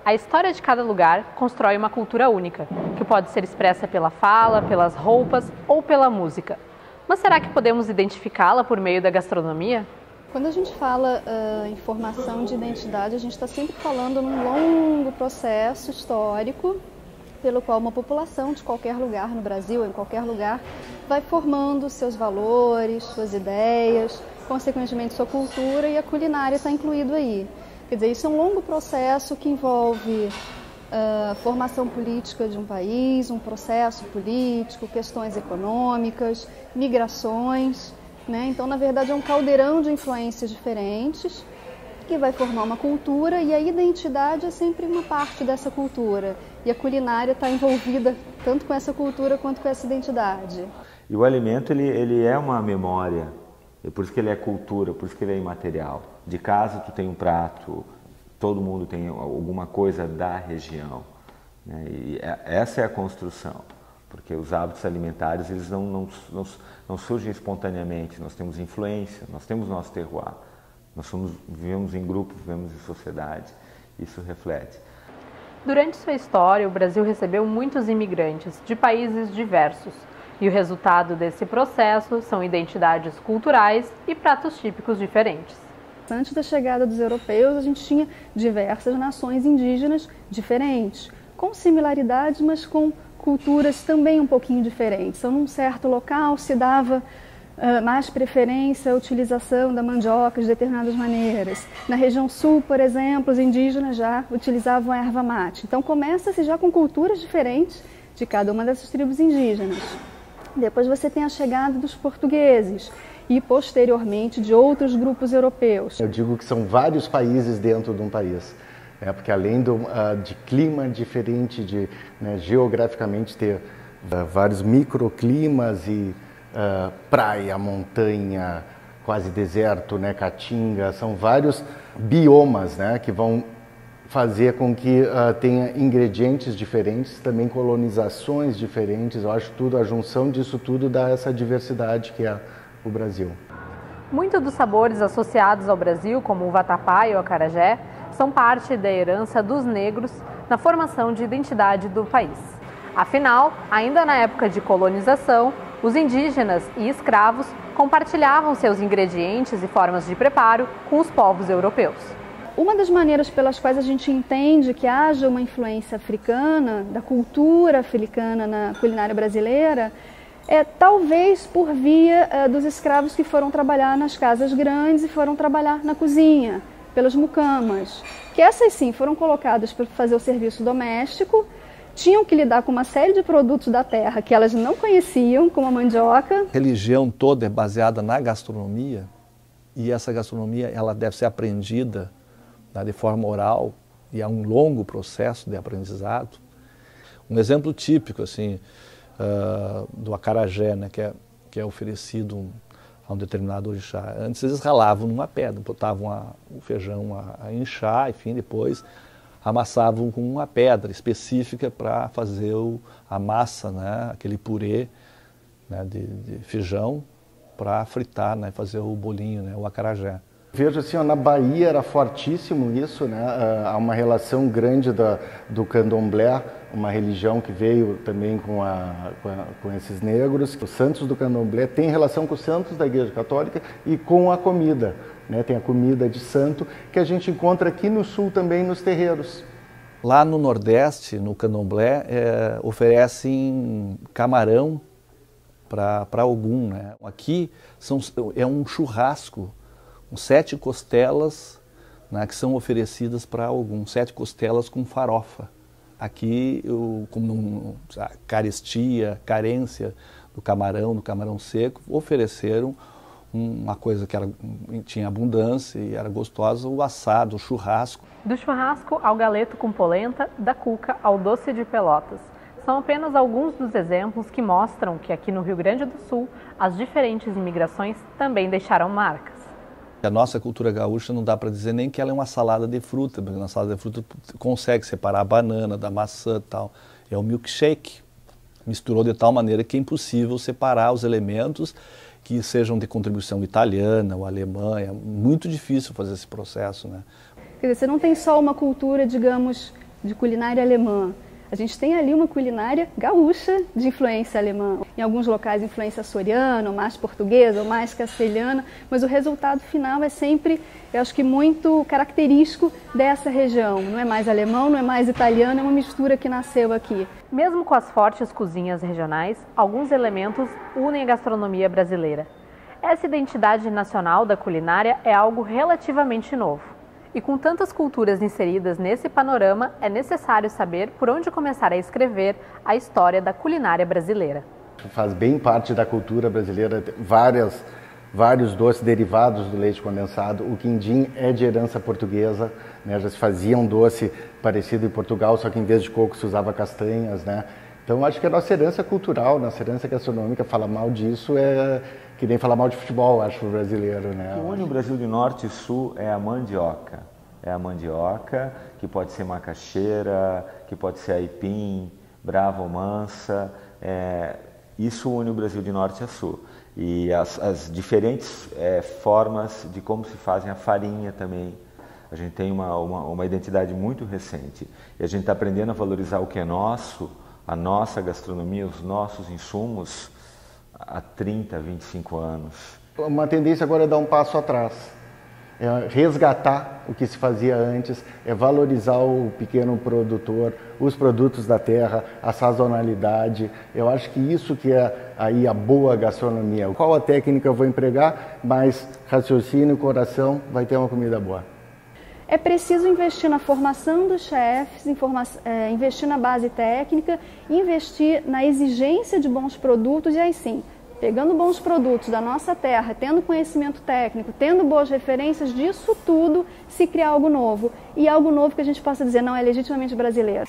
A história de cada lugar constrói uma cultura única, que pode ser expressa pela fala, pelas roupas ou pela música. Mas será que podemos identificá-la por meio da gastronomia? Quando a gente fala em formação de identidade, a gente está sempre falando num longo processo histórico pelo qual uma população de qualquer lugar no Brasil, em qualquer lugar, vai formando seus valores, suas ideias, consequentemente sua cultura, e a culinária está incluído aí. Quer dizer, isso é um longo processo que envolve formação política de um país, um processo político, questões econômicas, migrações, né? Então, na verdade, é um caldeirão de influências diferentes que vai formar uma cultura, e a identidade é sempre uma parte dessa cultura. E a culinária está envolvida tanto com essa cultura quanto com essa identidade. E o alimento, ele é uma memória, por isso que ele é cultura, por isso que ele é imaterial. De casa tu tem um prato, todo mundo tem alguma coisa da região, né? E essa é a construção, porque os hábitos alimentares eles não surgem espontaneamente, nós temos influência, nós temos nosso terroir, vivemos em grupo, vivemos em sociedade, isso reflete. Durante sua história, o Brasil recebeu muitos imigrantes de países diversos, e o resultado desse processo são identidades culturais e pratos típicos diferentes. Antes da chegada dos europeus, a gente tinha diversas nações indígenas diferentes, com similaridades, mas com culturas também um pouquinho diferentes. Então, num certo local se dava mais preferência à utilização da mandioca de determinadas maneiras. Na região sul, por exemplo, os indígenas já utilizavam a erva mate. Então, começa-se já com culturas diferentes de cada uma dessas tribos indígenas. Depois você tem a chegada dos portugueses e, posteriormente, de outros grupos europeus. Eu digo que são vários países dentro de um país, porque além de clima diferente, de geograficamente ter vários microclimas e praia, montanha, quase deserto, caatinga, são vários biomas que vão fazer com que tenha ingredientes diferentes, também colonizações diferentes. Eu acho a junção disso tudo dá essa diversidade que é o Brasil. Muitos dos sabores associados ao Brasil, como o vatapá e o acarajé, são parte da herança dos negros na formação de identidade do país. Afinal, ainda na época de colonização, os indígenas e escravos compartilhavam seus ingredientes e formas de preparo com os povos europeus. Uma das maneiras pelas quais a gente entende que haja uma influência africana, da cultura africana na culinária brasileira, é talvez por via dos escravos que foram trabalhar nas casas grandes e foram trabalhar na cozinha, pelas mucamas, que essas sim foram colocadas para fazer o serviço doméstico, tinham que lidar com uma série de produtos da terra que elas não conheciam, como a mandioca. A religião toda é baseada na gastronomia, e essa gastronomia ela deve ser aprendida de forma oral, e é um longo processo de aprendizado. Um exemplo típico assim, do acarajé, que é oferecido a um determinado orixá. Antes eles ralavam numa pedra, botavam o feijão a inchar, enfim, depois amassavam com uma pedra específica para fazer a massa, aquele purê de feijão, para fritar, fazer o bolinho, o acarajé. Vejo assim, na Bahia era fortíssimo isso, há uma relação grande do candomblé, uma religião que veio também com esses negros. Os santos do candomblé têm relação com os santos da Igreja Católica e com a comida, tem a comida de santo que a gente encontra aqui no sul também nos terreiros. Lá no Nordeste, no candomblé, oferecem camarão para Ogum, Aqui é um churrasco, 7 costelas que são oferecidas para Ogum, 7 costelas com farofa. Aqui, como a carestia, carência do camarão seco, ofereceram uma coisa que tinha abundância e era gostosa, o assado, o churrasco. Do churrasco ao galeto com polenta, da cuca ao doce de Pelotas. São apenas alguns dos exemplos que mostram que aqui no Rio Grande do Sul, as diferentes imigrações também deixaram marcas. A nossa cultura gaúcha não dá para dizer nem que ela é uma salada de fruta, porque na salada de fruta consegue separar a banana da maçã e tal. É um milkshake. Misturou de tal maneira que é impossível separar os elementos que sejam de contribuição italiana ou alemã. É muito difícil fazer esse processo, Quer dizer, você não tem só uma cultura, digamos, de culinária alemã. A gente tem ali uma culinária gaúcha de influência alemã. Em alguns locais, influência açoriana, ou mais portuguesa, ou mais castelhana, mas o resultado final é sempre, eu acho que muito característico dessa região. Não é mais alemão, não é mais italiano, é uma mistura que nasceu aqui. Mesmo com as fortes cozinhas regionais, alguns elementos unem a gastronomia brasileira. Essa identidade nacional da culinária é algo relativamente novo. E com tantas culturas inseridas nesse panorama, é necessário saber por onde começar a escrever a história da culinária brasileira. Faz bem parte da cultura brasileira, vários doces derivados do leite condensado. O quindim é de herança portuguesa, né? Já se fazia um doce parecido em Portugal, só que em vez de coco se usava castanhas, né? Então acho que a nossa herança cultural, nossa herança gastronômica, falar mal disso é que nem falar mal de futebol, acho, o brasileiro, né? O que une o Brasil de norte e sul é a mandioca. É a mandioca, que pode ser macaxeira, que pode ser aipim, brava ou mansa. Isso une o Brasil de norte a sul. E as diferentes formas de como se fazem a farinha também. A gente tem uma identidade muito recente. E a gente está aprendendo a valorizar o que é nosso, a nossa gastronomia, os nossos insumos, há 30, 25 anos. Uma tendência agora é dar um passo atrás, é resgatar o que se fazia antes, é valorizar o pequeno produtor, os produtos da terra, a sazonalidade. Eu acho que isso que é aí a boa gastronomia. Qual a técnica eu vou empregar, mas raciocínio e coração, vai ter uma comida boa. É preciso investir na formação dos chefes, investir na base técnica, investir na exigência de bons produtos e aí sim, pegando bons produtos da nossa terra, tendo conhecimento técnico, tendo boas referências, disso tudo se criar algo novo. E algo novo que a gente possa dizer, não, é legitimamente brasileiro.